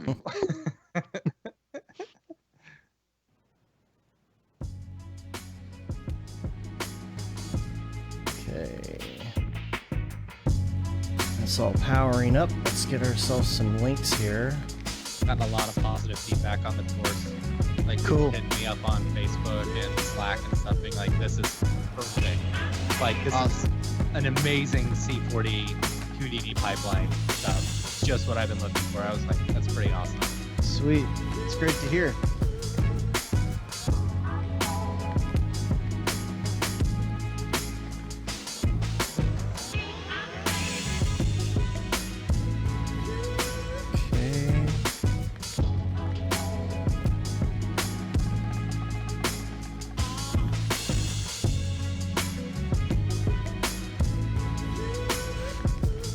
Okay. It's all powering up. Let's get ourselves some links here. Gotten a lot of positive feedback on the course. Like, cool. Hit me up on Facebook and Slack and stuff, being like, "This is perfect. Like, this is an amazing C40 Houdini pipeline stuff. It's just what I've been looking for." I was like, "That's pretty awesome." Sweet. It's great to hear.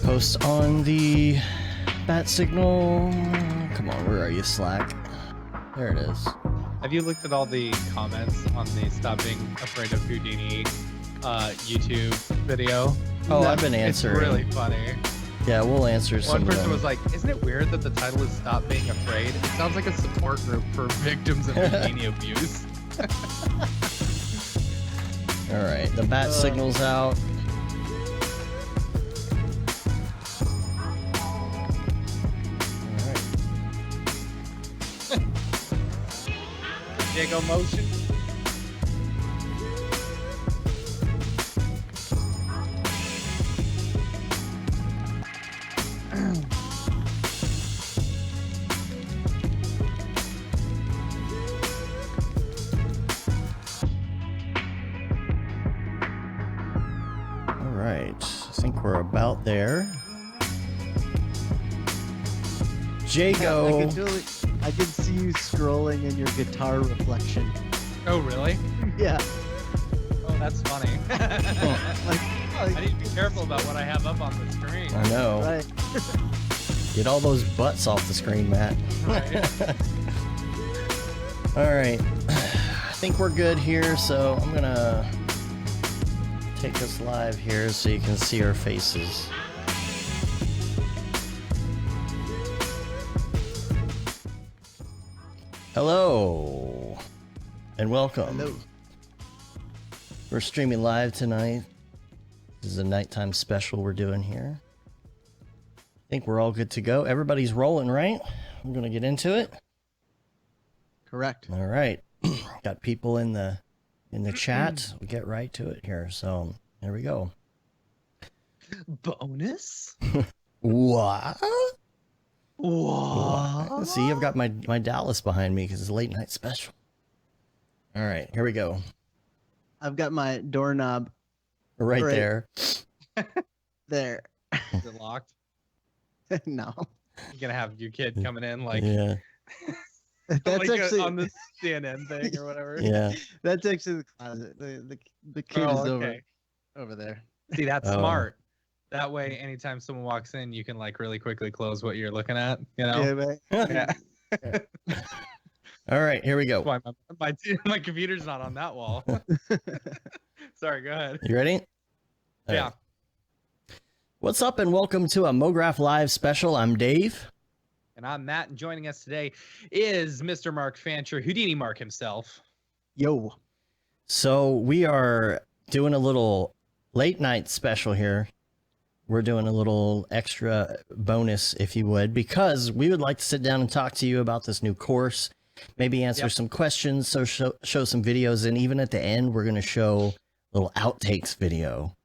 Post on the bat signal. Come on, where are you, Slack? There it is. Have you looked at all the comments on the Stop Being Afraid of Houdini YouTube video? Oh, I've been answering. It's really funny. Yeah, we'll answer some. One person was like, "Isn't it weird that the title is Stop Being Afraid? It sounds like a support group for victims of Houdini abuse." All right, the bat signal's out. Diego motion. All right, I think we're about there. Jago. I can see you scrolling in your guitar reflection. Oh, really? Yeah. Oh, that's funny. I need to be careful about what I have up on the screen. I know. Right. Get all those butts off the screen, Matt. Right. All right. I think we're good here, so I'm gonna take us live here so you can see our faces. Hello and welcome. Hello. We're streaming live tonight. This is a nighttime special we're doing here. I think we're all good to go. Everybody's rolling, right? I'm gonna get into it. Correct. All right. Got people in the chat. We'll get right to it here. So there we go. Bonus? What? What? See, I've got my Dallas behind me because it's a late night special. All right, here we go. I've got my doorknob Right there. there. Is it locked? No. You're gonna have your kid coming in like, Yeah. That's like actually on the CNN thing or whatever. Yeah. That's actually the closet. The kid Oh, is okay. over there. See, that's Oh. smart. That way, anytime someone walks in, you can like really quickly close what you're looking at. You know? Yeah, man. Yeah. All right, here we go. That's why my computer's not on that wall. Sorry, go ahead. You ready? All Yeah. right. What's up and welcome to a Mograph Live special. I'm Dave. And I'm Matt, and joining us today is Mr. Mark Fancher, Houdini Mark himself. Yo. So we are doing a little late night special here. We're doing a little extra bonus, if you would, because we would like to sit down and talk to you about this new course, maybe answer some questions, so show some videos, and even at the end, we're going to show a little outtakes video.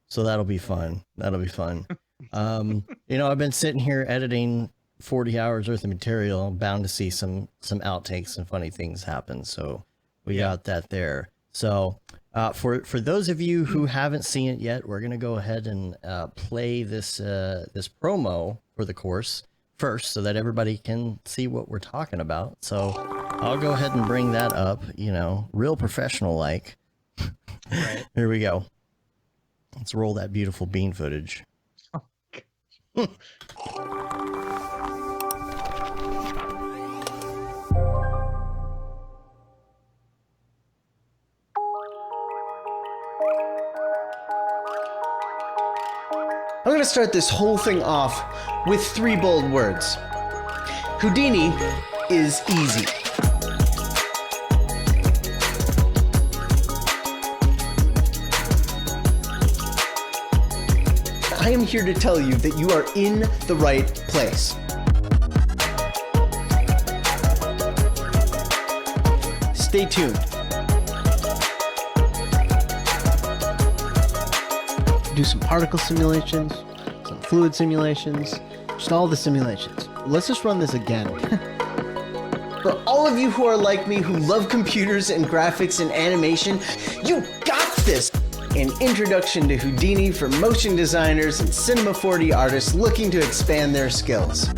So that'll be fun. That'll be fun. You know, I've been sitting here editing 40 hours worth of material. I'm bound to see some outtakes and funny things happen. So we got that there. So for those of you who haven't seen it yet, we're going to go ahead and play this this promo for the course first so that everybody can see what we're talking about. So I'll go ahead and bring that up, you know, real professional like. Right. Here we go. Let's roll that beautiful bean footage. Oh, I'm going to start this whole thing off with 3 bold words. Houdini is easy. I am here to tell you that you are in the right place. Stay tuned. Do some particle simulations, some fluid simulations, just all the simulations. Let's just run this again. For all of you who are like me, who love computers and graphics and animation, you got this! An introduction to Houdini for motion designers and Cinema 4D artists looking to expand their skills.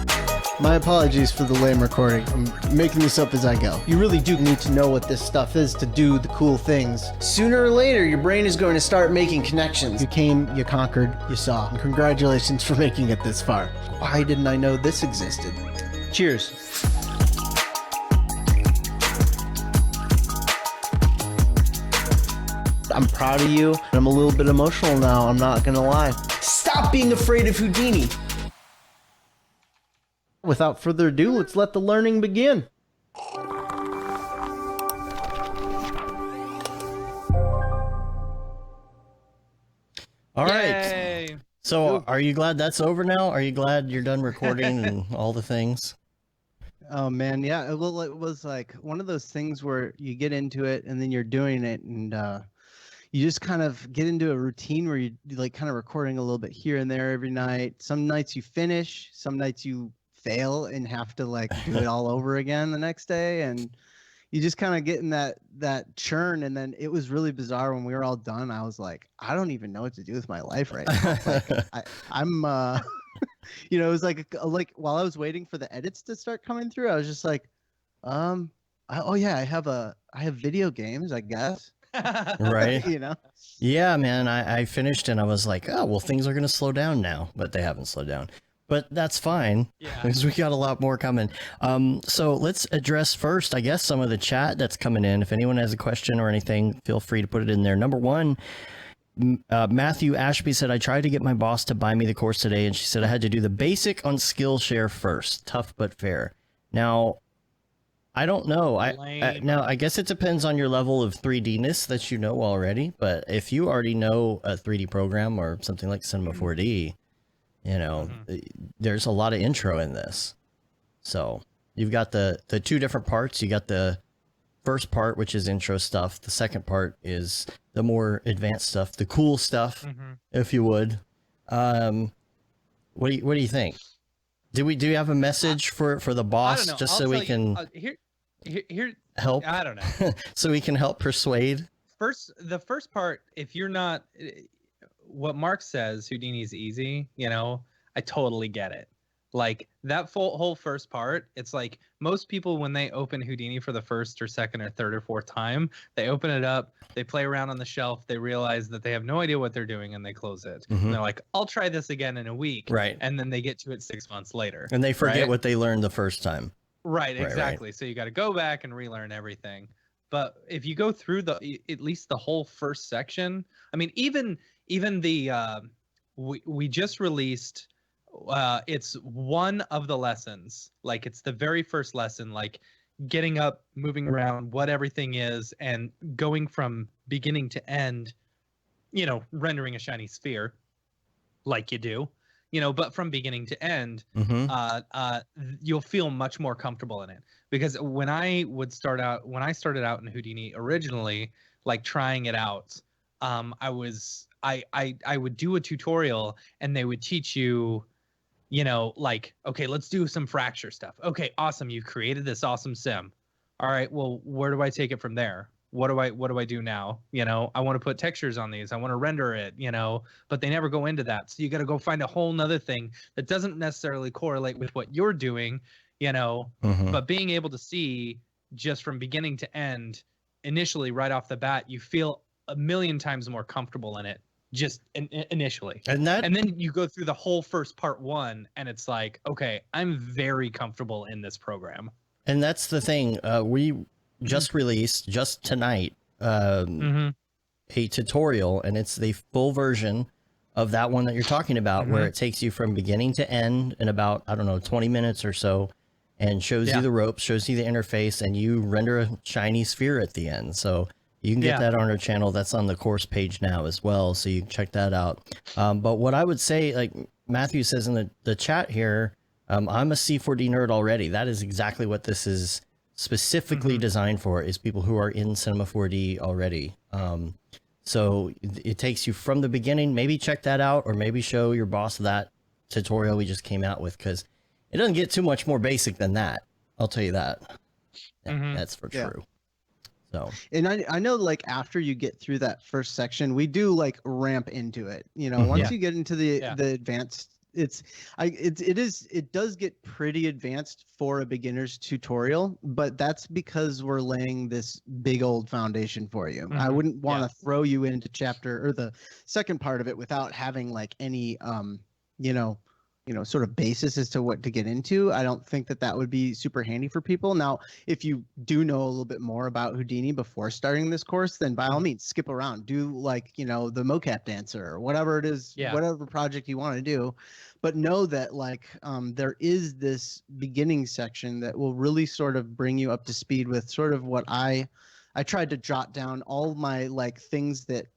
My apologies for the lame recording. I'm making this up as I go. You really do need to know what this stuff is to do the cool things. Sooner or later, your brain is going to start making connections. You came, you conquered, you saw. And congratulations for making it this far. Why didn't I know this existed? Cheers. I'm proud of you. I'm a little bit emotional now, I'm not gonna lie. Stop being afraid of Houdini! Without further ado, let's let the learning begin. All right. Yay. So are you glad that's over now? Are you glad you're done recording and all the things? Oh man, yeah. Well, it was like one of those things where you get into it and then you're doing it, and you just kind of get into a routine where you like kind of recording a little bit here and there every night. Some nights you finish, some nights you fail and have to like do it all over again the next day, and you just kind of get in that churn. And then it was really bizarre when we were all done. I was like, I don't even know what to do with my life right now. Like, I'm you know, it was like while I was waiting for the edits to start coming through, I was just like, oh yeah, I have video games, I guess. Right. You know? Yeah, man. I finished and I was like, oh, well, things are going to slow down now, but they haven't slowed down. But that's fine, because we got a lot more coming. So let's address first, I guess, some of the chat that's coming in. If anyone has a question or anything, feel free to put it in there. Number one, Matthew Ashby said, I tried to get my boss to buy me the course today, and she said I had to do the basic on Skillshare first. Tough but fair. Now, I don't know. I guess it depends on your level of 3D-ness that you know already. But if you already know a 3D program or something like Cinema 4D, you know, there's a lot of intro in this. So you've got the two different parts. You got the first part, which is intro stuff. The second part is the more advanced stuff, the cool stuff, if you would. What do you think? Do you have a message for the boss, just so we can here help? I don't know. So we can help persuade. The first part, if you're not, what Mark says, Houdini's easy, you know, I totally get it. Like that whole first part, it's like most people, when they open Houdini for the first or second or third or fourth time, they open it up, they play around on the shelf, they realize that they have no idea what they're doing, and they close it. And they're like, I'll try this again in a week. Right. And then they get to it 6 months later. And they forget right? what they learned the first time. Right, exactly. So you got to go back and relearn everything. But if you go through at least the whole first section, I mean, even the we just released it's one of the lessons, like it's the very first lesson, like getting up, moving around, what everything is, and going from beginning to end, you know, rendering a shiny sphere like you do, you know, but from beginning to end, you'll feel much more comfortable in it. Because when I started out in Houdini originally, like trying it out, I would do a tutorial and they would teach you, you know, like, okay, let's do some fracture stuff. Okay, awesome. You've created this awesome sim. All right, well, where do I take it from there? What do I do now? You know, I want to put textures on these. I want to render it, you know, but they never go into that. So you got to go find a whole nother thing that doesn't necessarily correlate with what you're doing, you know, but being able to see just from beginning to end, initially right off the bat, you feel a million times more comfortable in it. Just initially, and then you go through the whole first part one, and it's like, okay, I'm very comfortable in this program. And that's the thing. We just released just tonight a tutorial, and it's the full version of that one that you're talking about, where it takes you from beginning to end in about, I don't know, 20 minutes or so, and shows Yeah. you the ropes, shows you the interface, and you render a shiny sphere at the end. So you can get that on our channel. That's on the course page now as well, so you can check that out. But what I would say, like Matthew says in the chat here, I'm a C4D nerd already. That is exactly what this is specifically designed for, is people who are in Cinema 4D already. So it takes you from the beginning. Maybe check that out, or maybe show your boss that tutorial we just came out with, because it doesn't get too much more basic than that. I'll tell you that. That's for true. So, and I know, like, after you get through that first section, we do like ramp into it. You know, once you get into the advanced, it does get pretty advanced for a beginner's tutorial, but that's because we're laying this big old foundation for you. I wouldn't want to throw you into chapter or the second part of it without having like any sort of basis as to what to get into. I don't think that would be super handy for people. Now, if you do know a little bit more about Houdini before starting this course, then by all means, skip around. Do like, the mocap dancer or whatever it is, whatever project you want to do. But know that like there is this beginning section that will really sort of bring you up to speed with sort of what I tried to jot down all my like things that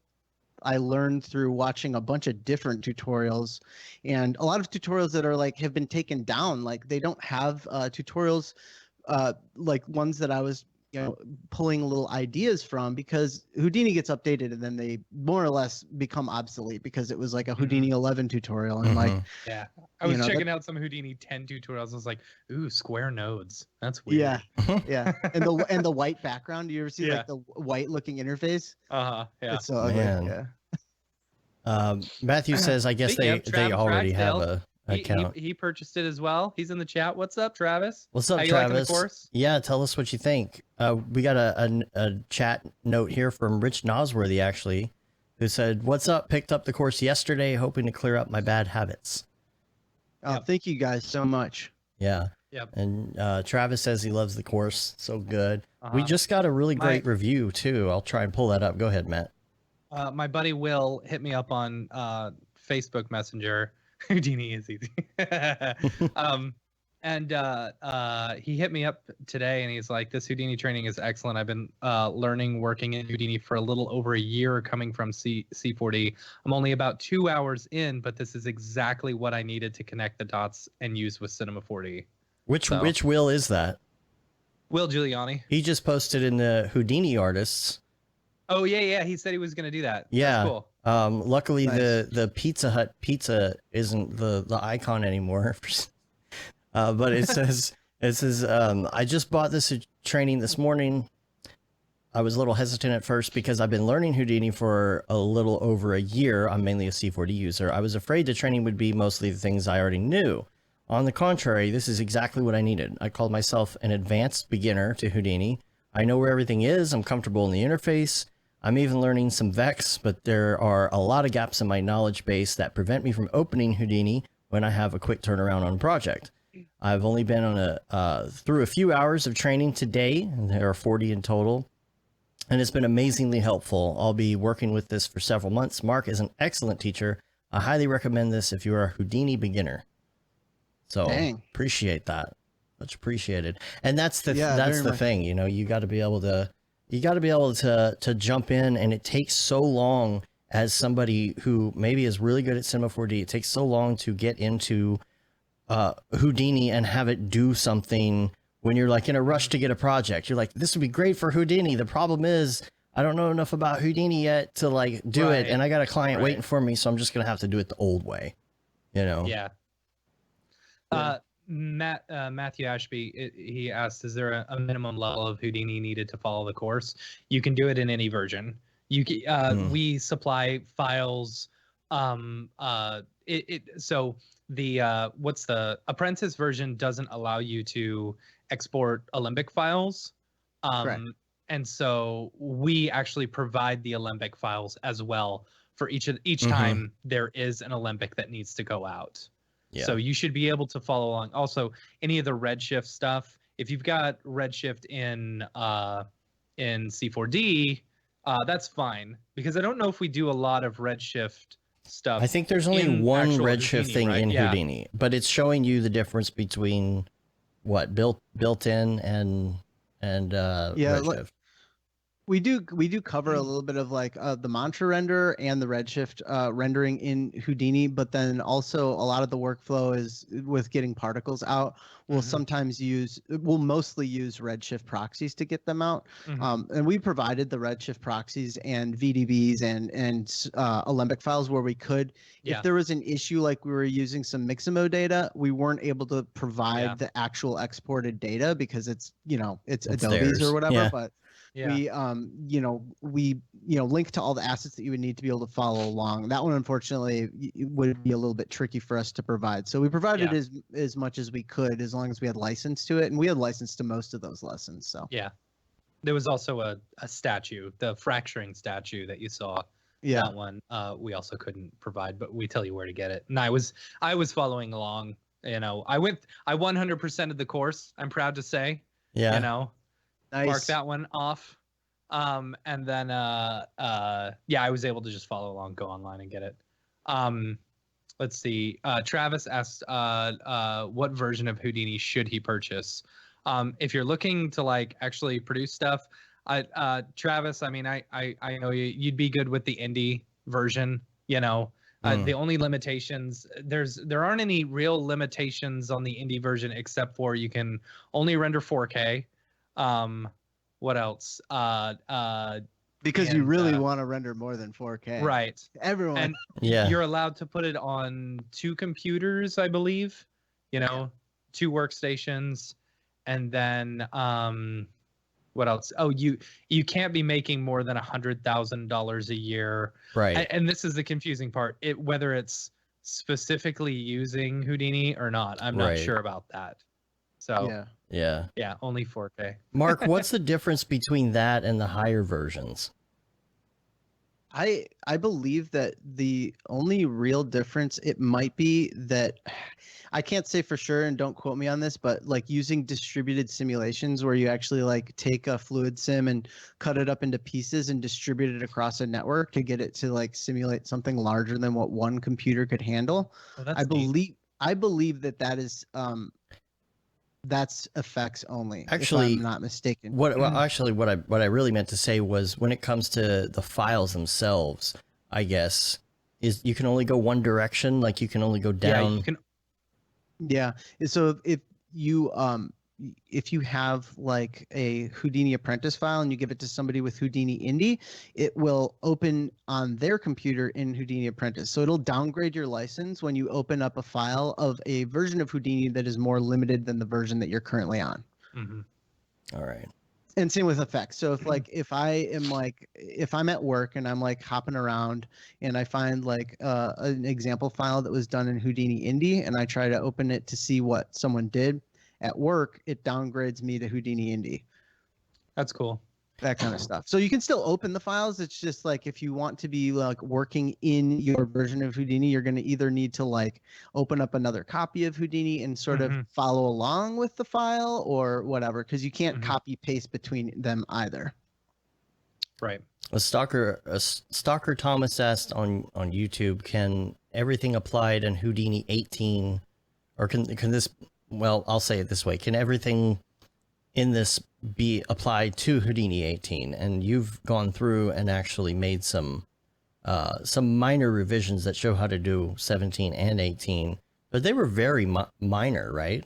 I learned through watching a bunch of different tutorials, and a lot of tutorials that are like have been taken down. Like they don't have tutorials like ones that I was pulling little ideas from, because Houdini gets updated and then they more or less become obsolete because it was like a Houdini 11 tutorial, and like I was checking out some Houdini 10 tutorials. I was like, ooh, square nodes. That's weird. Yeah. And the white background. Do you ever see like the white looking interface? Yeah. It's so ugly. Yeah. Matthew says, I guess they already have a account. He purchased it as well. He's in the chat. What's up, Travis? What's up, How you Travis? liking the course? Yeah, tell us what you think. We got a chat note here from Rich Nosworthy, actually, who said, "What's up? Picked up the course yesterday, hoping to clear up my bad habits." Thank you guys so much. Yeah. Yep. And Travis says he loves the course. So good. We just got a really great review too. I'll try and pull that up. Go ahead, Matt. My buddy Will hit me up on Facebook Messenger. Houdini is easy. He hit me up today and he's like, this Houdini training is excellent. I've been working in Houdini for a little over a year, coming from C4D. I'm only about 2 hours in, but this is exactly what I needed to connect the dots and use with Cinema 4D. Which Will is that? Will Giuliani. He just posted in the Houdini artists. Oh yeah. He said he was gonna do that. Yeah. That's cool. Luckily the Pizza Hut pizza isn't the icon anymore. But it says I just bought this training this morning. I was a little hesitant at first because I've been learning Houdini for a little over a year. I'm mainly a C4D user. I was afraid the training would be mostly the things I already knew. On the contrary, this is exactly what I needed. I called myself an advanced beginner to Houdini. I know where everything is. I'm comfortable in the interface. I'm even learning some Vex, but there are a lot of gaps in my knowledge base that prevent me from opening Houdini when I have a quick turnaround on a project. I've only been on through a few hours of training today, and there are 40 in total, and it's been amazingly helpful. I'll be working with this for several months. Mark is an excellent teacher. I highly recommend this if you are a Houdini beginner. So appreciate that. Much appreciated. And that's the thing, you got to be able to jump in, and it takes so long as somebody who maybe is really good at Cinema 4D. It takes so long to get into Houdini and have it do something when you're like in a rush to get a project. You're like, this would be great for Houdini. The problem is I don't know enough about Houdini yet to like do it, and I got a client waiting for me, so I'm just gonna have to do it the old way. Yeah. Matthew Ashby, he asked, is there a minimum level of Houdini needed to follow the course? You can do it in any version. We supply files. So the apprentice version doesn't allow you to export Alembic files. And so we actually provide the Alembic files as well for each time there is an Alembic that needs to go out. Yeah. So you should be able to follow along. Also, any of the Redshift stuff, if you've got Redshift in C4D, that's fine, because I don't know if we do a lot of Redshift stuff. I think there's only one Redshift thing in Houdini, but it's showing you the difference between what built in and Yeah, Redshift. we do cover a little bit of like the mantra render and the Redshift rendering in Houdini, but then also a lot of the workflow is with getting particles out. We'll we'll mostly use Redshift proxies to get them out. And we provided the Redshift proxies and VDBs and Alembic files where we could. Yeah. If there was an issue, like we were using some Mixamo data, we weren't able to provide the actual exported data because it's Adobe's theirs. or whatever. Yeah. But Yeah. we link to all the assets that you would need to be able to follow along. That one, unfortunately, would be a little bit tricky for us to provide. So we provided as much as we could, as long as we had license to it, and we had license to most of those lessons. So Yeah. There was also a statue, the fracturing statue that you saw. yeah, That one we also couldn't provide, but we tell you where to get it. And I was following along. I 100% of the course. I'm proud to say. Yeah. nice. Mark that one off. And then I was able to just follow along, go online and get it. Let's see. Travis asked what version of Houdini should he purchase? If you're looking to like actually produce stuff, Travis, I mean, I know you'd be good with the indie version, the only limitations, there aren't any real limitations on the indie version except for you can only render 4K. What else? Because you really want to render more than 4K. Right. Everyone. And you're allowed to put it on 2 computers, I believe, 2 workstations. And then what else? Oh, you can't be making more than $100,000 a year. Right. And this is the confusing part. Whether it's specifically using Houdini or not, I'm not sure about that. So yeah, only 4K. Mark, what's the difference between that and the higher versions? I believe that the only real difference, it might be that, I can't say for sure and don't quote me on this, but like using distributed simulations where you actually like take a fluid sim and cut it up into pieces and distribute it across a network to get it to like simulate something larger than what one computer could handle. Oh, that's I believe that is that's effects only. Actually, if I'm not mistaken. What I really meant to say was when it comes to the files themselves, I guess, is you can only go one direction. Like you can only go down. Yeah, you can. Yeah. So if you have like a Houdini Apprentice file and you give it to somebody with Houdini Indie, it will open on their computer in Houdini Apprentice. So it'll downgrade your license when you open up a file of a version of Houdini that is more limited than the version that you're currently on. Mm-hmm. All right. And same with effects. So if I'm at work and I'm like hopping around and I find like an example file that was done in Houdini Indie and I try to open it to see what someone did at work, it downgrades me to Houdini Indie. That's cool. That kind of stuff. So you can still open the files. It's just like if you want to be like working in your version of Houdini, you're going to either need to like open up another copy of Houdini and sort of follow along with the file or whatever, because you can't copy paste between them either. Right. A stalker Thomas asked on YouTube, can everything applied in Houdini 18, or can this? Well, I'll say it this way: can everything in this be applied to Houdini 18? And you've gone through and actually made some minor revisions that show how to do 17 and 18, but they were very minor, right?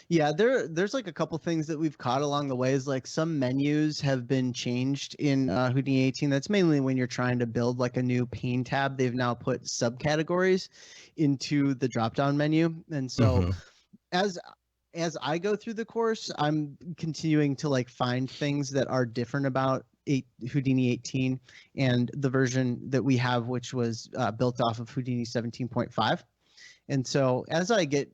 Yeah, there's like a couple things that we've caught along the way. Is like some menus have been changed in Houdini 18. That's mainly when you're trying to build like a new pane tab. They've now put subcategories into the drop-down menu, and so as I go through the course, I'm continuing to like find things that are different about Houdini 18 and the version that we have, which was built off of Houdini 17.5. And so as I get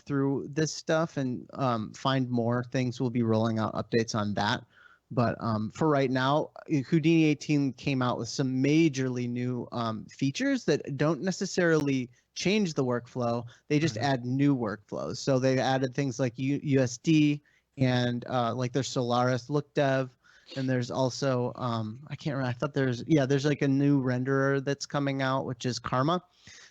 through this stuff and find more things, we'll be rolling out updates on that. But for right now, Houdini 18 came out with some majorly new features that don't necessarily change the workflow. They just add new workflows. So they added things like USD and like there's Solaris Look Dev. And there's also, I can't remember, I thought there's like a new renderer that's coming out, which is Karma.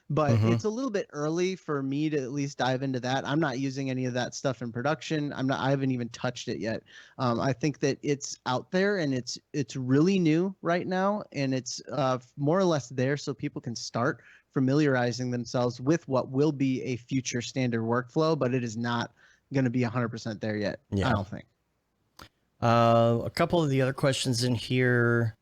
but Mhm. it's a little bit early for me to at least dive into that. I'm not using any of that stuff in production. I haven't even touched it yet. I think that it's out there and it's really new right now, and it's more or less there so people can start familiarizing themselves with what will be a future standard workflow, but it is not going to be 100% there yet. Yeah. I don't think. A couple of the other questions in here,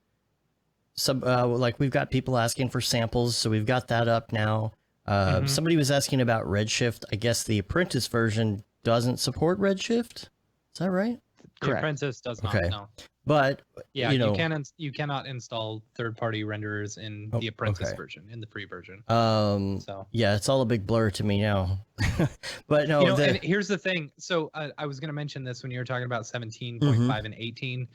like we've got people asking for samples, so we've got that up now. Mhm. Somebody was asking about Redshift. I guess the Apprentice version doesn't support Redshift. Is that right? The Correct. Apprentice does not. Okay. No. But Yeah, you you, know, you cannot install third-party renderers in Oh, the Apprentice okay. version, in the free version. So yeah, it's all a big blur to me now. But no, You know, and here's the thing. So I was going to mention this when you were talking about 17.5 and 18.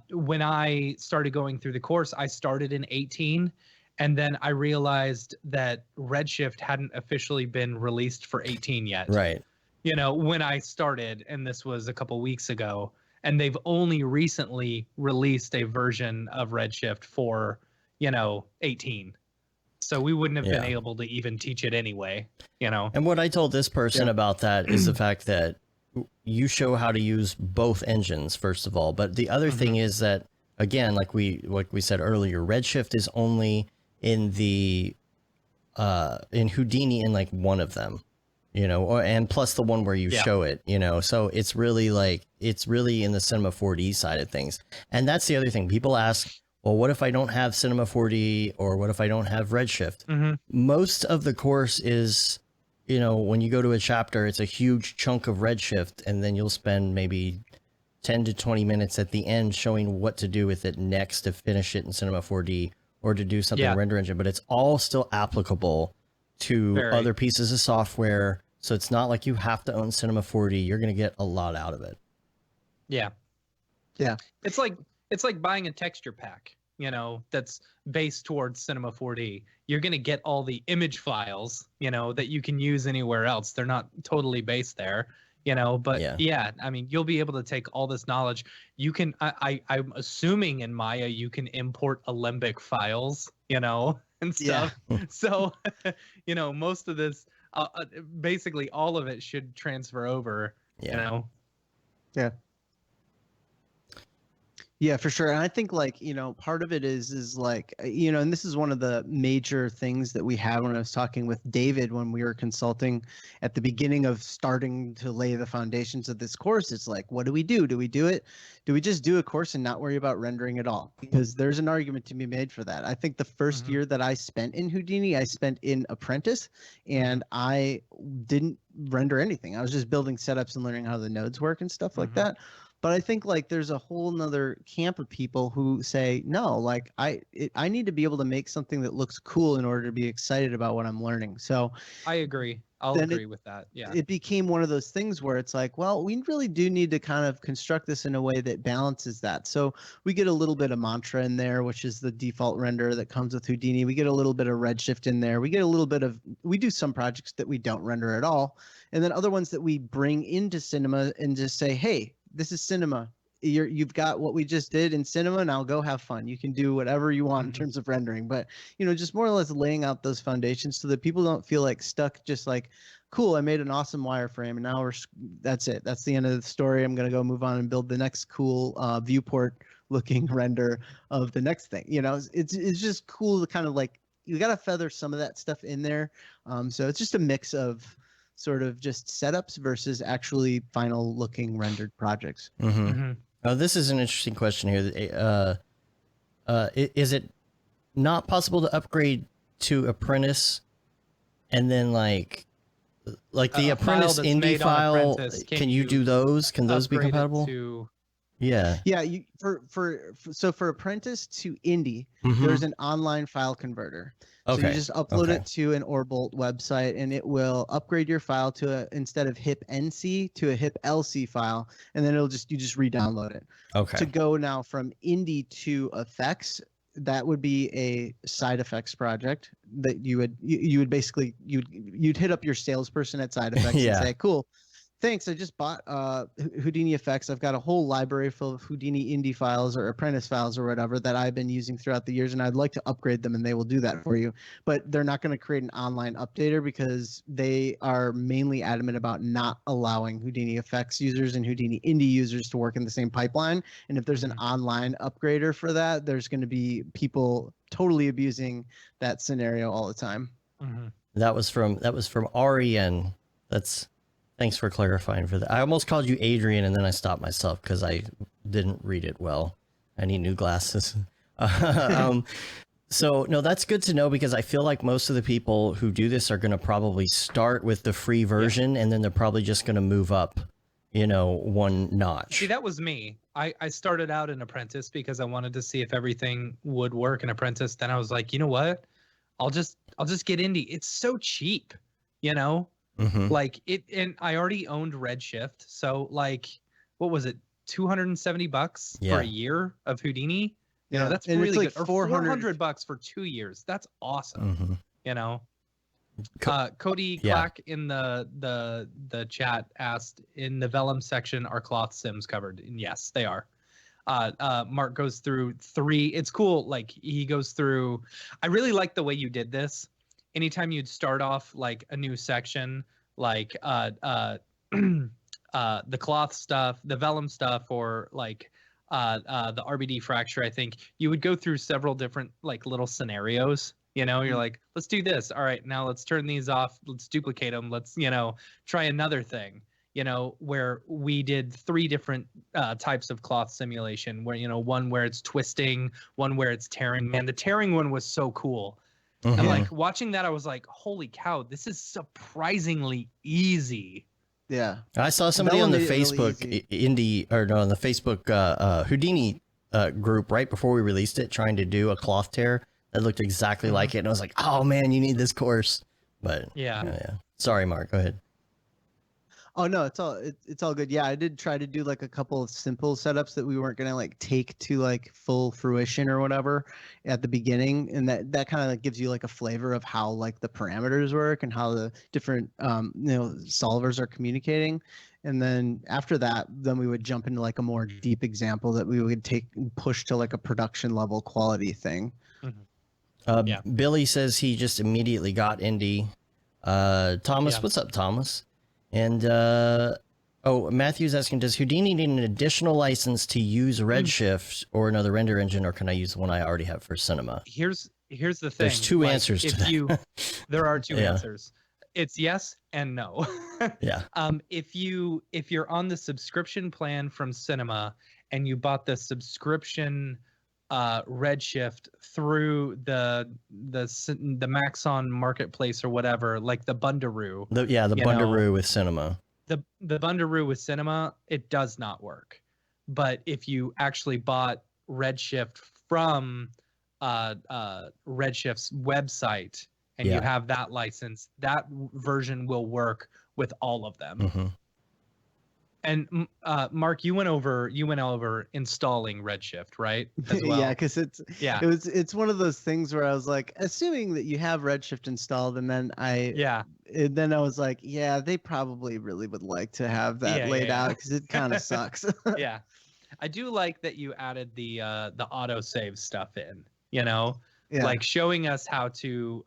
When I started going through the course, I started in 18, and then I realized that Redshift hadn't officially been released for 18 yet. right. You know, when I started, and this was a couple weeks ago, and they've only recently released a version of Redshift for, 18. So we wouldn't have been Yeah. able to even teach it anyway, you know. And what I told this person about that is the fact that you show how to use both engines first of all, but the other thing is that, again, like we said earlier, Redshift is only in the in Houdini in like one of them, and plus the one where you show it, so it's really in the Cinema 4D side of things. And that's the other thing. People ask, well, what if I don't have Cinema 4D, or what if I don't have Redshift? Most of the course is, when you go to a chapter, it's a huge chunk of Redshift, and then you'll spend maybe 10 to 20 minutes at the end showing what to do with it next to finish it in Cinema 4D or to do something in Render Engine. But it's all still applicable to other pieces of software. So it's not like you have to own Cinema 4D. You're going to get a lot out of it. Yeah. Yeah. It's like buying a texture pack, that's based towards Cinema 4D. You're going to get all the image files, that you can use anywhere else. They're not totally based there, but I mean, you'll be able to take all this knowledge. You can, I'm assuming in Maya, you can import Alembic files, and stuff. So, most of this, basically all of it should transfer over, Yeah, for sure. And I think part of it is like, and this is one of the major things that we had when I was talking with David when we were consulting at the beginning of starting to lay the foundations of this course. It's like, what do we do? Do we do it? Do we just do a course and not worry about rendering at all? Because there's an argument to be made for that. I think the first year that I spent in Houdini, I spent in Apprentice, and I didn't render anything. I was just building setups and learning how the nodes work and stuff like that. But I think there's a whole nother camp of people who say, no, I need to be able to make something that looks cool in order to be excited about what I'm learning. So I agree. I'll agree with that. Yeah. It became one of those things where it's like, well, we really do need to kind of construct this in a way that balances that. So we get a little bit of Mantra in there, which is the default render that comes with Houdini. We get a little bit of Redshift in there. We get a little bit of, we do some projects that we don't render at all. And then other ones that we bring into Cinema and just say, hey, this is Cinema. You've got what we just did in Cinema. Now go have fun. You can do whatever you want in terms of rendering, but just more or less laying out those foundations so that people don't feel stuck. Just cool, I made an awesome wireframe, and now that's it. That's the end of the story. I'm gonna go move on and build the next cool viewport looking render of the next thing. It's just cool to kind of you got to feather some of that stuff in there. So it's just a mix of sort of just setups versus actually final looking rendered projects. This is an interesting question here. Is it not possible to upgrade to Apprentice and then the Apprentice indie file? Can you do those? Can those be compatible? Yeah. For Apprentice to Indie, there's an online file converter. So you just upload it to an Orbolt website, and it will upgrade your file to instead of HIP NC to a HIP LC file, and then you just re-download it. Okay. To go now from Indie to Effects, that would be a side effects project that you'd basically you'd hit up your salesperson at Side Effects and say, cool, Thanks. I just bought Houdini effects. I've got a whole library full of Houdini indie files or apprentice files or whatever that I've been using throughout the years, and I'd like to upgrade them, and they will do that for you. But they're not going to create an online updater because they are mainly adamant about not allowing Houdini effects users and Houdini indie users to work in the same pipeline. And if there's an online upgrader for that, there's going to be people totally abusing that scenario all the time. Mm-hmm. That was from REN. Thanks for clarifying for that. I almost called you Adrian, and then I stopped myself because I didn't read it well. I need new glasses. So no, that's good to know, because I feel like most of the people who do this are going to probably start with the free version, and then they're probably just going to move up, one notch. See, that was me. I started out in Apprentice because I wanted to see if everything would work in Apprentice. Then I was like, you know what? I'll just get indie. It's so cheap, Mm-hmm. Like it, and I already owned Redshift, so like, what was it, $270 for a year of Houdini? That's and really it's like good. Or $400 $400 for 2 years. That's awesome. Mm-hmm. Cody Clack in the chat asked, in the vellum section, are cloth sims covered? And yes, they are. Mark goes through 3. It's cool. Like, he goes through. I really like the way you did this. Anytime you'd start off like a new section, like the cloth stuff, the vellum stuff, or like the RBD fracture, I think you would go through several different like little scenarios. You're like, let's do this. All right, now let's turn these off. Let's duplicate them. Let's try another thing. Where we did 3 different types of cloth simulation. Where one where it's twisting, one where it's tearing. Man, the tearing one was so cool. Mm-hmm. And like watching that, I was like, holy cow, this is surprisingly easy. Yeah. I saw somebody on the Facebook really on the Facebook Houdini group right before we released it, trying to do a cloth tear that looked exactly like it. And I was like, oh man, you need this course. But yeah. Sorry, Mark, go ahead. Oh no, it's all good. Yeah, I did try to do like a couple of simple setups that we weren't gonna like take to like full fruition or whatever at the beginning, and that kind of like gives you like a flavor of how like the parameters work and how the different solvers are communicating. And then after that, then we would jump into like a more deep example that we would take and push to like a production level quality thing. Mm-hmm. Billy says he just immediately got indie. Thomas, what's up, Thomas? And Matthew's asking, does Houdini need an additional license to use Redshift or another render engine, or can I use the one I already have for Cinema? Here's the thing. There's 2 answers to that. There are 2 answers. It's yes and no. Yeah. If you're on the subscription plan from Cinema and you bought the subscription Redshift through the Maxon marketplace or whatever, like the Bundaroo. The Bundaroo with Cinema. The Bundaroo with Cinema, it does not work. But if you actually bought Redshift from Redshift's website and you have that license, that version will work with all of them. Mm-hmm. And Mark, you went over installing Redshift, right? As well. Yeah, because it's one of those things where I was like, assuming that you have Redshift installed, and then I was like, yeah, they probably really would like to have that laid out, because it kind of sucks. Yeah, I do like that you added the autosave stuff in. Like showing us how to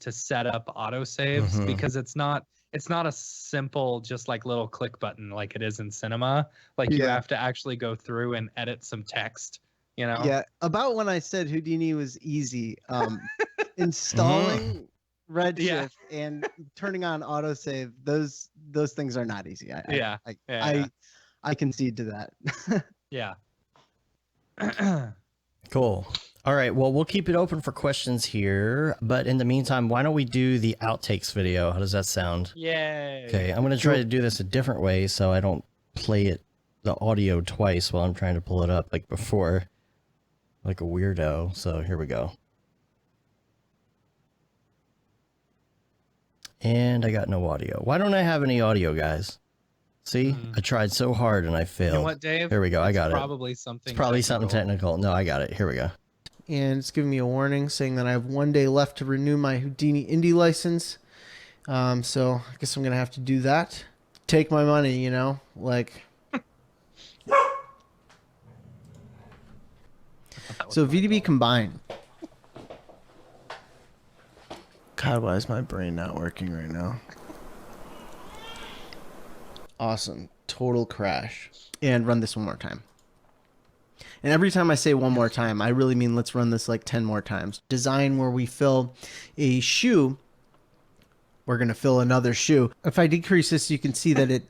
set up autosaves, because it's not a simple just like little click button like it is in Cinema. Like you have to actually go through and edit some text, Yeah, about when I said Houdini was easy, installing Redshift and turning on autosave, those things are not easy. I concede to that. Yeah. Cool. All right, well, we'll keep it open for questions here, but in the meantime, why don't we do the outtakes video? How does that sound? Yay. Okay, I'm going to try to do this a different way so I don't play the audio twice while I'm trying to pull it up like before, like a weirdo. So here we go. And I got no audio. Why don't I have any audio, guys? See, I tried so hard and I failed. You know what, Dave? Here we go. I got it. It's probably something technical. No, I got it. Here we go. And it's giving me a warning saying that I have 1 day left to renew my Houdini Indie license. So I guess I'm going to have to do that. take my money, you know? Like, so VDB combined. God, why is my brain not working right now? Awesome. Total crash. And run this one more time. And every time I say one more time, I really mean let's run this like 10 more times. Design where we fill a shoe. We're going to fill another shoe. If I decrease this, you can see that it...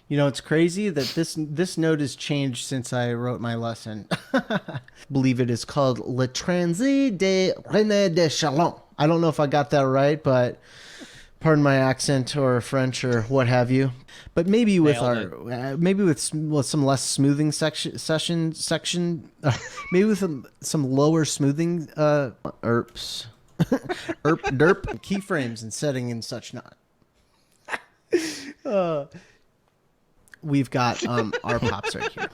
You know, it's crazy that this note has changed since I wrote my lesson. I believe it is called Le Transit de René de Chalon. I don't know if I got that right, but pardon my accent or French or what have you. But maybe with with some less smoothing section, maybe with some lower smoothing ERPs, derp keyframes and setting and such not. We've got our pops right here.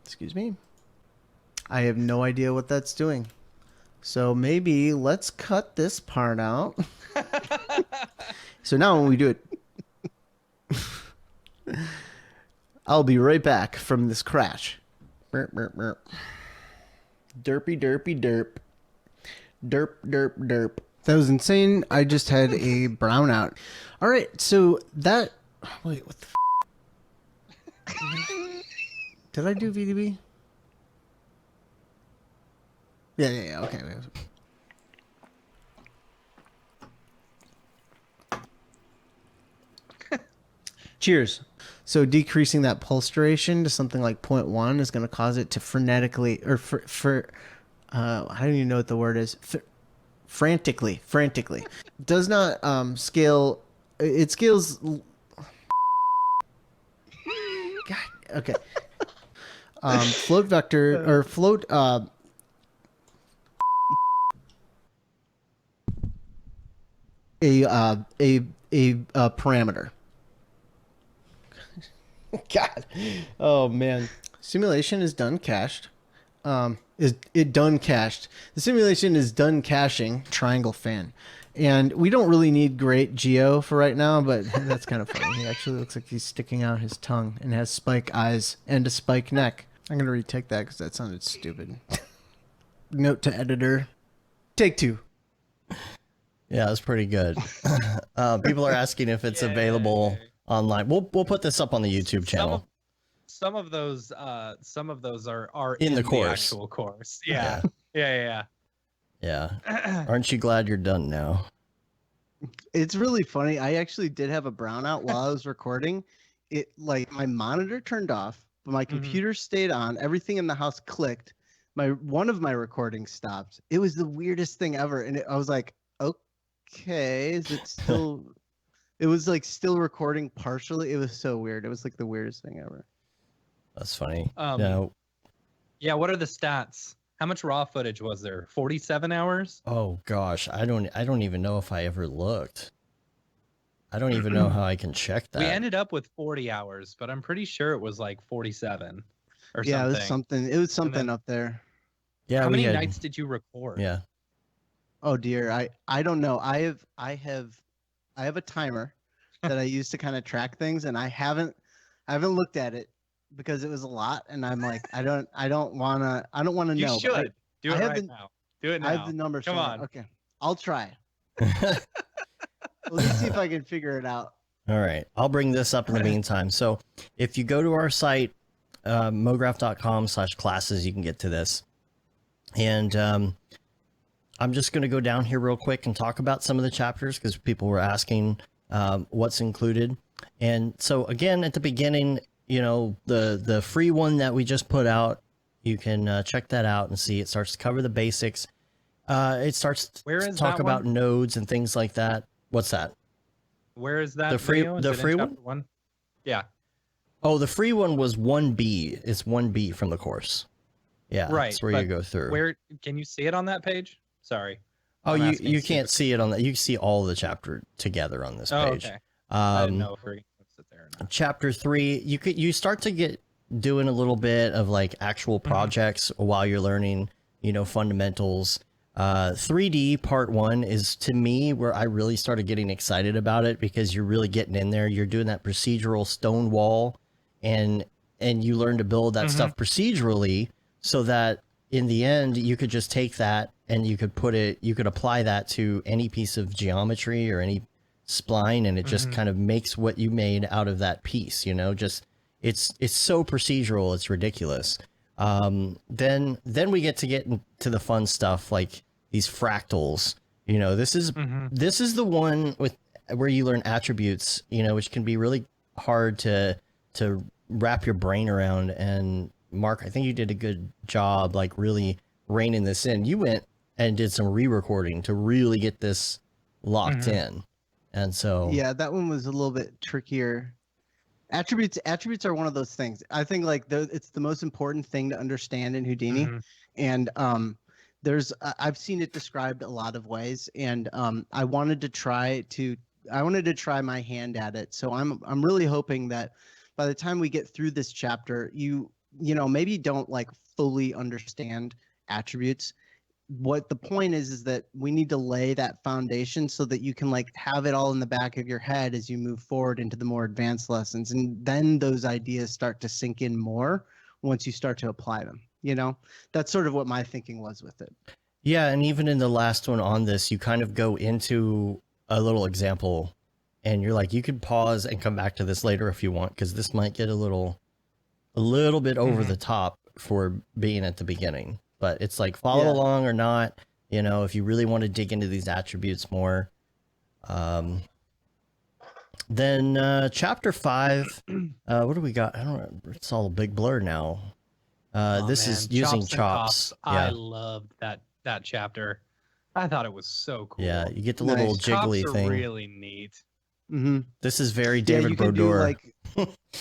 Excuse me. I have no idea what that's doing. So maybe let's cut this part out. So now when we do it, I'll be right back from this crash. Burp, burp, burp. Derpy, derpy, derp. Derp, derp, derp. That was insane. I just had a brownout. All right, so that... Wait, what the Did I do VDB? Yeah, okay. Cheers. So decreasing that pulse duration to something like 0.1 is going to cause it to frenetically, or I don't even know what the word is. Frantically. Does not scale. It scales. God, okay. Float vector or float. A parameter. God. Oh man. Simulation is done cached. Is it done cached? The simulation is done caching. Triangle fan. And we don't really need great geo for right now, but that's kind of funny. He actually looks like he's sticking out his tongue and has spike eyes and a spike neck. I'm going to retake that because that sounded stupid. Note to editor. Take 2. Yeah, that's pretty good. People are asking if it's available online. We'll put this up on the YouTube channel. Some of those are in the course. Actual course. Yeah. Aren't you glad you're done now? It's really funny. I actually did have a brownout while I was recording. It like my monitor turned off, but my computer stayed on. Everything in the house clicked. One of my recordings stopped. It was the weirdest thing ever, and I was like, okay, is it still? It was like still recording partially. It was so weird. It was like the weirdest thing ever. That's funny. Yeah. What are the stats? How much raw footage was there? 47 hours? Oh gosh, I don't even know if I ever looked. I don't even know how I can check that. We ended up with 40 hours, but I'm pretty sure it was like 47 or something. Yeah, it was something up there. Yeah. How many nights did you record? Yeah. Oh dear, I don't know. I have a timer that I use to kind of track things, and I haven't looked at it because it was a lot, and I'm like, I don't want to know. You should do it right now. Do it now. I have the numbers. Come on. Okay, I'll try. Let's see if I can figure it out. All right. I'll bring this up in the meantime. So if you go to our site, mograph.com/classes, you can get to this. And I'm just going to go down here real quick and talk about some of the chapters because people were asking what's included. And so again, at the beginning, you know, the free one that we just put out, you can check that out and see. It starts to cover the basics. It starts to talk about nodes and things like that. What's that? Where is that? The free one? Yeah. Oh, the free one was 1B. It's 1B from the course. Yeah, right. That's where you go through. Where can you see it on that page? Sorry. Oh, you can't see it on that. You can see all the chapter together on this page. Okay. I didn't know if we're gonna sit there or not. Chapter 3, you start to get doing a little bit of like actual projects while you're learning, you know, fundamentals. 3D part 1 is, to me, where I really started getting excited about it, because you're really getting in there. You're doing that procedural stone wall, and you learn to build that stuff procedurally, so that in the end you could just take that and you could apply that to any piece of geometry or any spline, and it just kind of makes what you made out of that piece. Just it's so procedural, it's ridiculous. Then we get into the fun stuff, like these fractals. This is the one where you learn attributes, which can be really hard to wrap your brain around. And Mark, I think you did a good job, like really reining this in. You went and did some re-recording to really get this locked in. And so yeah, that one was a little bit trickier. Attributes are one of those things. I think like it's the most important thing to understand in Houdini. And I've seen it described a lot of ways, and I wanted to try my hand at it. So I'm really hoping that by the time we get through this chapter, maybe don't like fully understand attributes. What the point is that we need to lay that foundation so that you can like have it all in the back of your head as you move forward into the more advanced lessons, and then those ideas start to sink in more once you start to apply them. That's sort of what my thinking was with it. Yeah, and even in the last one on this, you kind of go into a little example, and you're like, you could pause and come back to this later if you want, because this might get a little bit over the top for being at the beginning. But it's like, follow along or not, if you really want to dig into these attributes more. Then chapter 5, what do we got? I don't know. It's all a big blur now. This is using chops. Yeah. I loved that chapter. I thought it was so cool. Yeah, you get the little jiggly chops thing. Are really neat. This is very David you can Brodeur.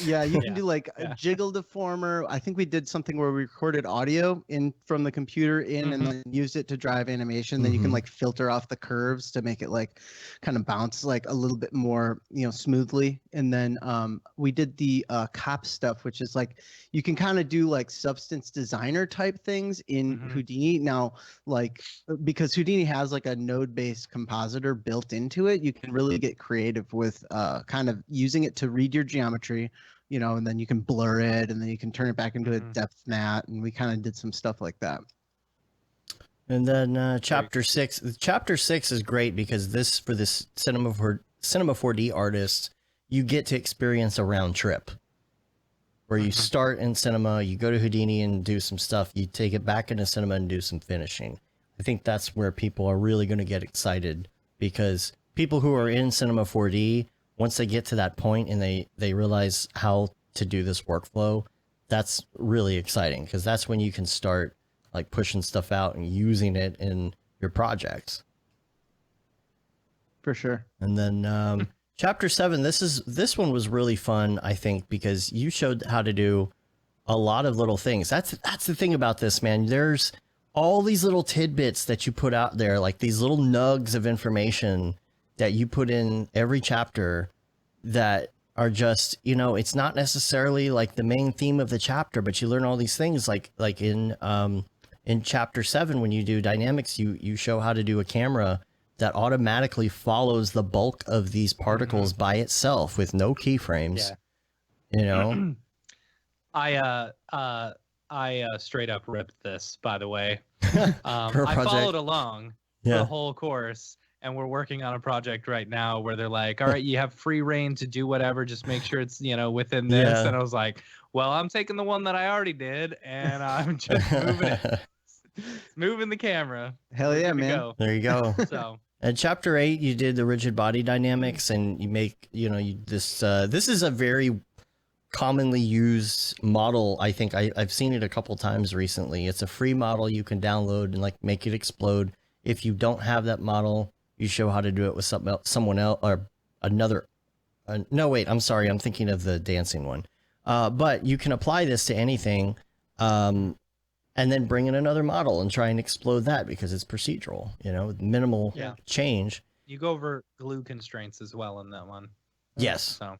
you can do like a jiggle deformer. I think we did something where we recorded audio in from the computer and then used it to drive animation. Then you can like filter off the curves to make it like kind of bounce like a little bit more, smoothly. And then we did the cop stuff, which is like you can kind of do like substance designer type things in Houdini. Now, like because Houdini has like a node-based compositor built into it, you can really get creative with kind of using it to read your geometry, and then you can blur it, and then you can turn it back into a depth mat, and we kind of did some stuff like that. And then chapter 6. Chapter 6 is great because for this Cinema 4D artists, you get to experience a round trip where you start in Cinema, you go to Houdini and do some stuff, you take it back into Cinema and do some finishing. I think that's where people are really going to get excited, because people who are in Cinema 4D, once they get to that point and they realize how to do this workflow, that's really exciting, because that's when you can start like pushing stuff out and using it in your projects. For sure. And then chapter 7, this one was really fun, I think, because you showed how to do a lot of little things. That's the thing about this, man. There's all these little tidbits that you put out there, like these little nugs of information that you put in every chapter that are just, it's not necessarily like the main theme of the chapter, but you learn all these things like in chapter 7, when you do dynamics, you show how to do a camera that automatically follows the bulk of these particles by itself with no keyframes. I straight up ripped this, by the way. I followed along the whole course, and we're working on a project right now where they're like, all right, you have free reign to do whatever, just make sure it's within this. And I was like, well, I'm taking the one that I already did and I'm just moving it. Moving the camera. Hell yeah, man. Go. There you go. So in chapter 8, you did the rigid body dynamics, and you make this is a very commonly used model. I think I've seen it a couple times recently. It's a free model you can download and like make it explode. If you don't have that model, you show how to do it with someone else or another. No, wait, I'm sorry. I'm thinking of the dancing one. But you can apply this to anything, and then bring in another model and try and explode that, because it's procedural, with minimal change. You go over glue constraints as well in that one. Yes. So.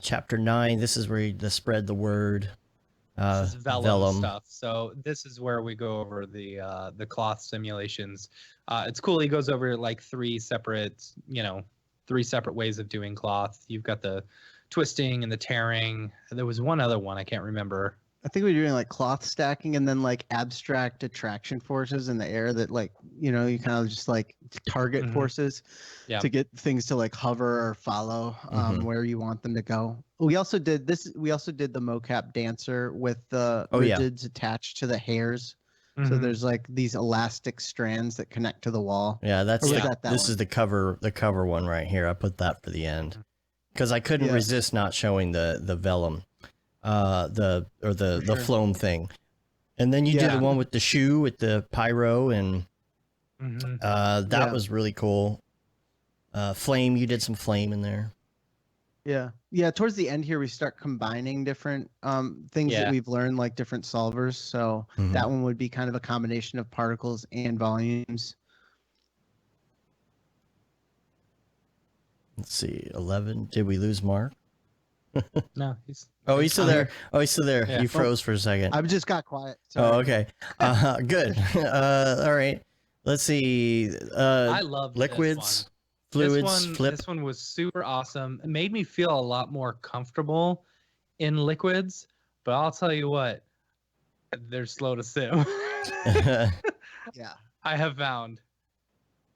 Chapter 9, this is where you spread the word. This is vellum, vellum. stuff. So this is where we go over the cloth simulations. It's cool. He goes over like three separate ways of doing cloth. You've got the twisting and the tearing. There was one other one I can't remember. I think we're doing like cloth stacking and then like abstract attraction forces in the air that like, you kind of just like target forces to get things to like hover or follow where you want them to go. We also did the mocap dancer with the rigids attached to the hairs. So there's like these elastic strands that connect to the wall. Yeah, this is the cover one right here. I put that for the end because I couldn't resist not showing the vellum. The foam thing, and then you did the one with the shoe with the pyro, and that was really cool. Flame, you did some flame in there. Yeah. Towards the end here, we start combining different things that we've learned, like different solvers. So that one would be kind of a combination of particles and volumes. Let's see, 11. Did we lose Mark? No, he's still there. He's still there. Yeah. You froze for a second. I just got quiet. Sorry. Oh, okay. Good. All right. Let's see. I love liquids, fluids, flip. This one was super awesome. It made me feel a lot more comfortable in liquids, but I'll tell you what, they're slow to sim. Yeah. I have found.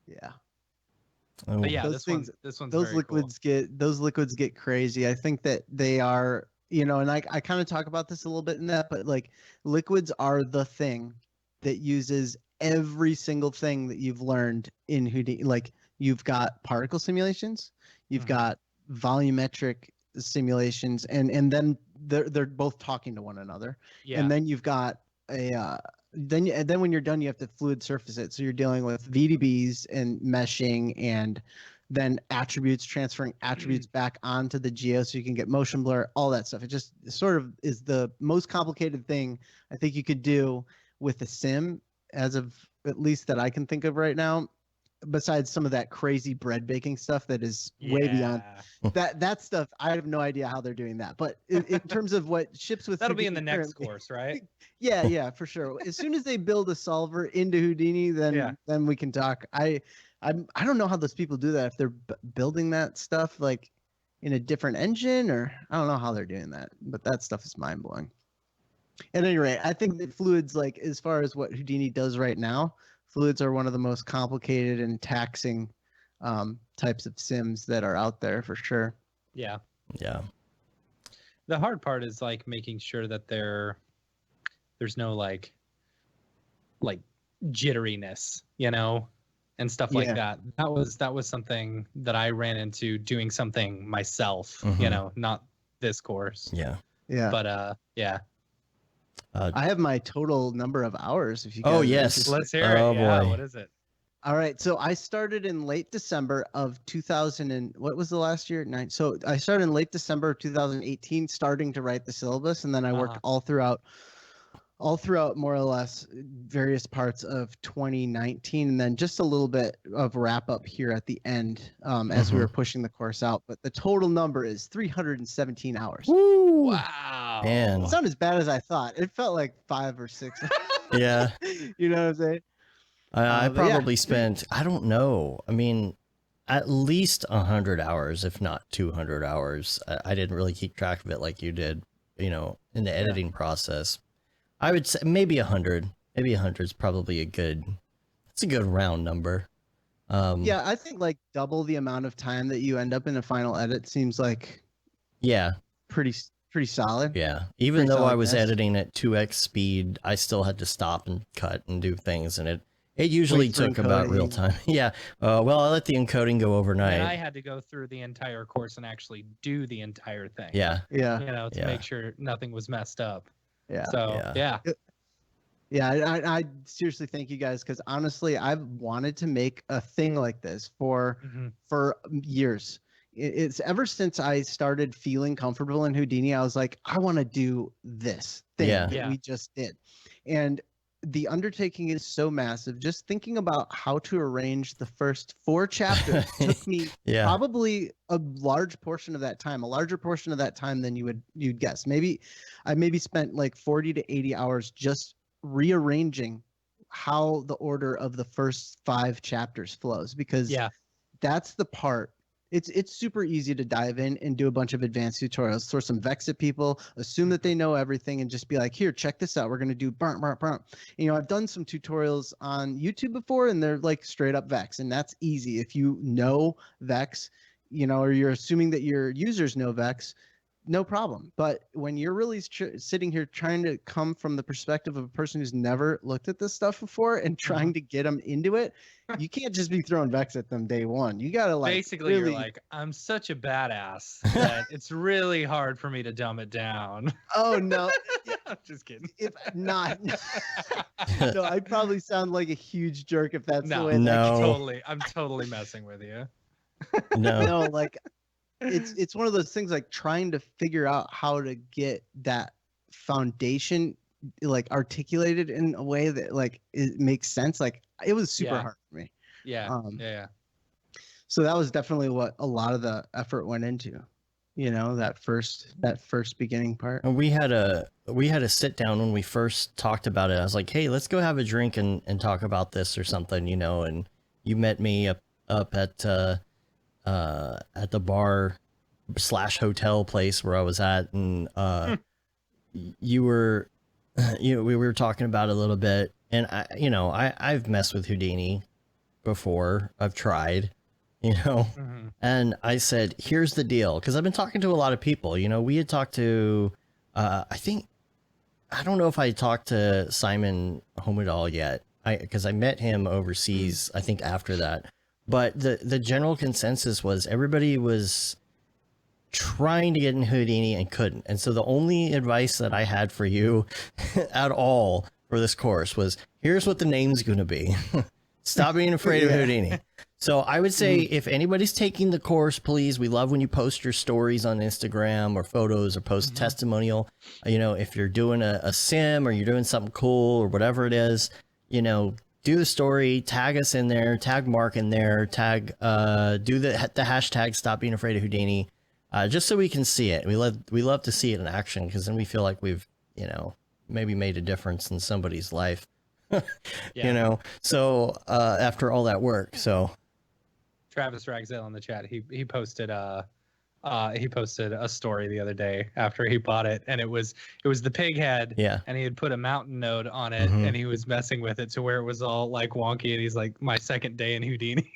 Yeah. Oh. But yeah, Those this one's those very liquids get crazy. I think that they are, and I kind of talk about this a little bit in that, but like liquids are the thing that uses every single thing that you've learned in Houdini. Like you've got particle simulations, you've got volumetric simulations, and then they're both talking to one another. Yeah. And then you've got then when you're done, you have to fluid surface it. So you're dealing with VDBs and meshing, and then transferring attributes back onto the geo so you can get motion blur, all that stuff. It just sort of is the most complicated thing I think you could do with a sim, as of at least that I can think of right now, besides some of that crazy bread baking stuff that is way beyond that stuff. I have no idea how they're doing that, but in terms of what ships with that'll be in Houdini the next currently, course, right? yeah, for sure. As soon as they build a solver into Houdini, then we can talk. I don't know how those people do that, if they're building that stuff like in a different engine, or I don't know how they're doing that, but that stuff is mind blowing. At any rate, I think that fluids, like as far as what Houdini does right now, fluids are one of the most complicated and taxing types of sims that are out there for sure. Yeah. The hard part is like making sure that there's no like jitteriness, and stuff like that. That was something that I ran into doing something myself, not this course. Yeah. But I have my total number of hours. If you guys yes, let's hear it. Boy. What is it? All right, so I started in late December of 2000 and what was the last year? So I started in late December of 2018, starting to write the syllabus, and then I worked all throughout more or less various parts of 2019, and then just a little bit of wrap up here at the end as we were pushing the course out. But the total number is 317 hours. Woo! Wow. Man. It's not as bad as I thought. It felt like 5 or 6. Yeah. You know what I'm saying? I probably spent, I don't know. I mean, at least 100 hours, if not 200 hours. I didn't really keep track of it like you did, in the editing process. I would say maybe 100. Maybe 100 is probably it's a good round number. Yeah, I think like double the amount of time that you end up in a final edit seems like pretty solid. Yeah. Even though I was editing at 2x speed, I still had to stop and cut and do things, and it usually took about real time. Yeah. Well, I let the encoding go overnight. And I had to go through the entire course and actually do the entire thing. Yeah. To make sure nothing was messed up. Yeah. So, I seriously thank you guys, because honestly, I've wanted to make a thing like this for years. It's ever since I started feeling comfortable in Houdini, I was like, I want to do this thing that we just did. And the undertaking is so massive. Just thinking about how to arrange the first 4 chapters took me Yeah. probably a larger portion of that time than you'd guess. I maybe spent like 40 to 80 hours just rearranging how the order of the first 5 chapters flows, because that's the part. It's super easy to dive in and do a bunch of advanced tutorials, throw some Vex at people, assume that they know everything, and just be like, here, check this out. We're going to do burnt, burnt, burnt. I've done some tutorials on YouTube before, and they're like straight up Vex, and that's easy. If you know Vex, or you're assuming that your users know Vex, no problem. But when you're really sitting here trying to come from the perspective of a person who's never looked at this stuff before and trying to get them into it, you can't just be throwing Vex at them day one. You gotta basically really... you're like, I'm such a badass that it's really hard for me to dumb it down. Oh no. I'm just kidding. If not, no, I probably sound like a huge jerk if that's the way. I'm totally messing with you. No, like it's one of those things, like trying to figure out how to get that foundation like articulated in a way that like it makes sense. Like it was super hard for me. Yeah. So that was definitely what a lot of the effort went into, that first beginning part. And we had a sit down when we first talked about it. I was like, hey, let's go have a drink and talk about this or something, and you met me up at the bar / hotel place where I was at, and we were talking about it a little bit, and I've messed with Houdini before. I've tried, and I said, here's the deal, because I've been talking to a lot of people. We had talked to I don't know if I talked to Simon Homedal yet, because I met him overseas, I think after that. But the general consensus was everybody was trying to get in Houdini and couldn't. And so the only advice that I had for you at all for this course was, here's what the name's going to be. Stop being afraid of Houdini. So I would say if anybody's taking the course, please, we love when you post your stories on Instagram or photos or post testimonial. If you're doing a sim or you're doing something cool or whatever it is, do the story, tag us in there, tag Mark in there, do the hashtag Stop Being Afraid of Houdini, just so we can see it. We love to see it in action, because then we feel like we've, maybe made a difference in somebody's life, so after all that work. So Travis Ragzell in the chat, he posted a story the other day after he bought it, and it was the pig head, and he had put a mountain node on it, and he was messing with it to where it was all like wonky, and he's like, my second day in Houdini.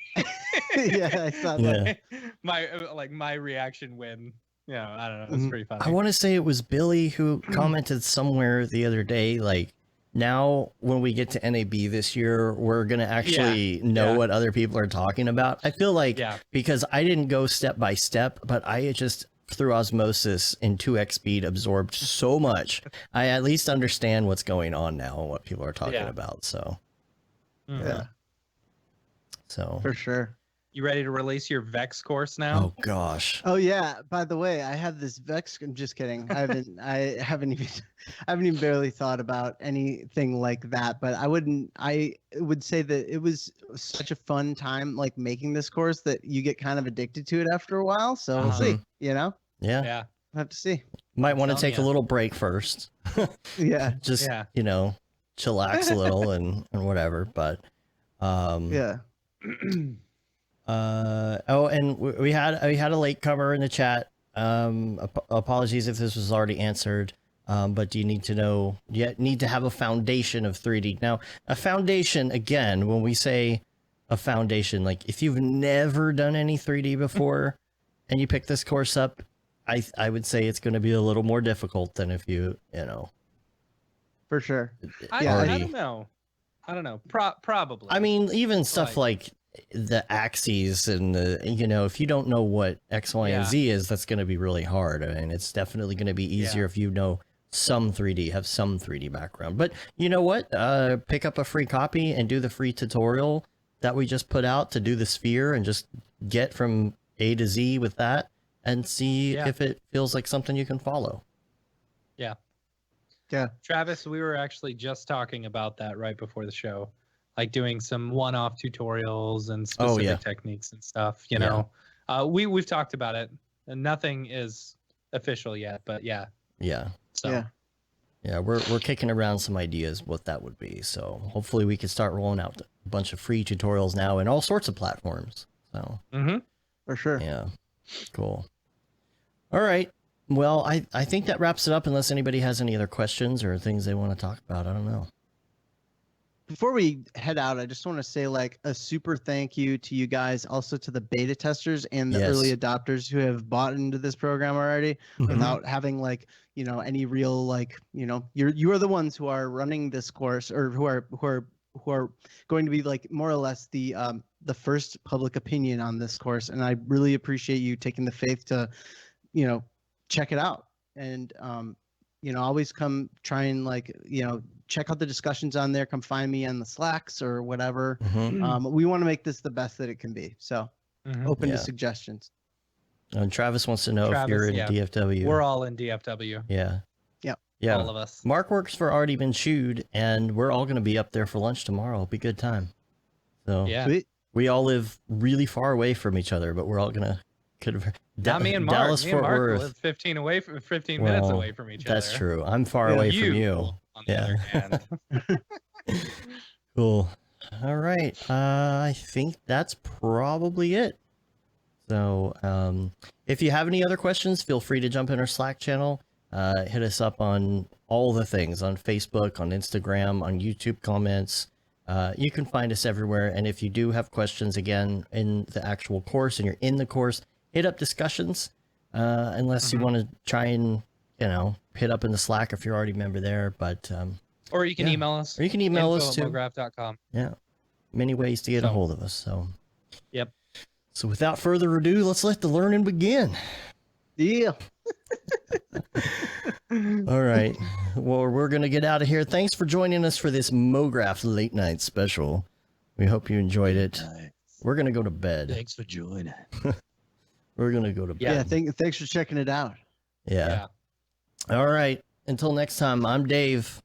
I saw that. My reaction when I don't know, it was pretty funny. I want to say it was Billy who commented somewhere the other day, like, now when we get to NAB this year, we're going to actually know what other people are talking about. I feel like because I didn't go step by step, but I just through osmosis in 2x speed absorbed so much. I at least understand what's going on now and what people are talking about. So, so for sure. You ready to release your Vex course now? Oh gosh. Oh yeah. By the way, I have this Vex. I'm just kidding. I haven't even barely thought about anything like that. But I would say that it was such a fun time, like making this course, that you get kind of addicted to it after a while. So we'll see. Yeah. We'll have to see. Might want to take a little break first. Just chillax a little and whatever. But and we had a late comer in the chat. Apologies if this was already answered. But do you need to have a foundation of 3D? Now, a foundation, again, when we say a foundation, like if you've never done any 3D before and you pick this course up, I would say it's going to be a little more difficult than if you for sure. I don't know. Probably. I mean, even stuff like the axes and if you don't know what X, Y, and Z is, that's going to be really hard. I mean, it's definitely going to be easier if you know some 3D, have some 3D background. But you know what? Pick up a free copy and do the free tutorial that we just put out to do the sphere and just get from A to Z with that and see if it feels like something you can follow. Yeah. Yeah. Travis, we were actually just talking about that right before the show, like doing some one-off tutorials and specific techniques and stuff. You know, we've talked about it, and nothing is official yet. But yeah. So Yeah, we're kicking around some ideas what that would be. So hopefully we can start rolling out a bunch of free tutorials now in all sorts of platforms. So for sure. yeah, cool. All right. Well, I think that wraps it up unless anybody has any other questions or things they want to talk about. I don't know. Before we head out, I just want to say like a super thank you to you guys, also to the beta testers and the early adopters who have bought into this program already without having like, you know, any real like, you know, you are the ones who are running this course or who are going to be like more or less the first public opinion on this course. And I really appreciate you taking the faith to, you know, check it out and you know, always come try and like, you know, check out the discussions on there. Come find me on the Slacks or whatever. We want to make this the best that it can be. So open to suggestions. And Travis wants to know if you're in DFW. We're all in DFW. Yeah. Yeah. All of us. Mark works for Already Been Chewed, and we're all going to be up there for lunch tomorrow. It'll be a good time. So we all live really far away from each other, but we're all going to Not me and Mark. Dallas, me and Fort Mark Worth. live 15 minutes away from each other. That's true. I'm far away from you. On the other hand. Cool. All right. I think that's probably it. So if you have any other questions, feel free to jump in our Slack channel. Hit us up on all the things, on Facebook, on Instagram, on YouTube comments. You can find us everywhere. And if you do have questions, again, in the actual course and you're in the course, hit up discussions, unless you want to try and, you know, hit up in the Slack if you're already a member there. But or you can email us. Or you can email us too. Mograph.com. Yeah. Many ways to get a hold of us. So yep. So without further ado, let's let the learning begin. Yeah. All right. Well, we're going to get out of here. Thanks for joining us for this Mograph late night special. We hope you enjoyed it. We're going to go to bed. Thanks for joining. We're going to go to bed. Yeah. Thanks for checking it out. Yeah. All right. Until next time, I'm Dave.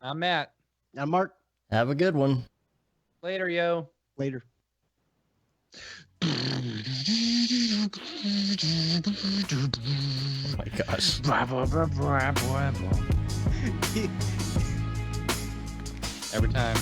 I'm Matt. I'm Mark. Have a good one. Later, yo. Later. Oh my gosh. Every time.